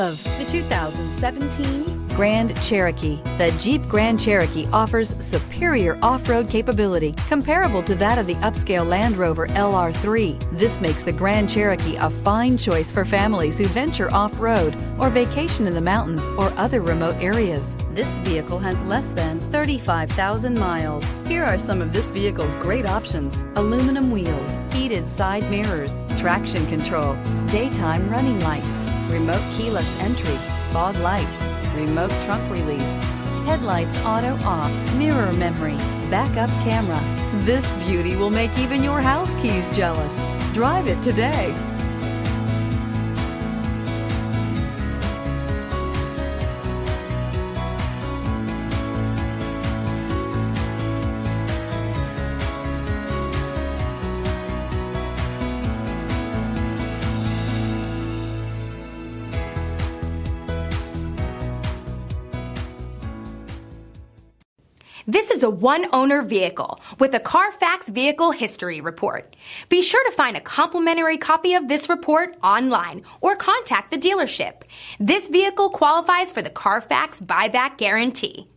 Of the 2017 Grand Cherokee. The Jeep Grand Cherokee offers superior off-road capability comparable to that of the upscale Land Rover LR3. This makes the Grand Cherokee a fine choice for families who venture off-road or vacation in the mountains or other remote areas. This vehicle has less than 35,000 miles. Here are some of this vehicle's great options: aluminum wheels, heated side mirrors, traction control, daytime running lights, remote keyless entry, fog lights, remote trunk release, headlights auto off, mirror memory, backup camera. This beauty will make even your house keys jealous. Drive it today. This is a one-owner vehicle with a Carfax Vehicle History Report. Be sure to find a complimentary copy of this report online or contact the dealership. This vehicle qualifies for the Carfax Buyback Guarantee.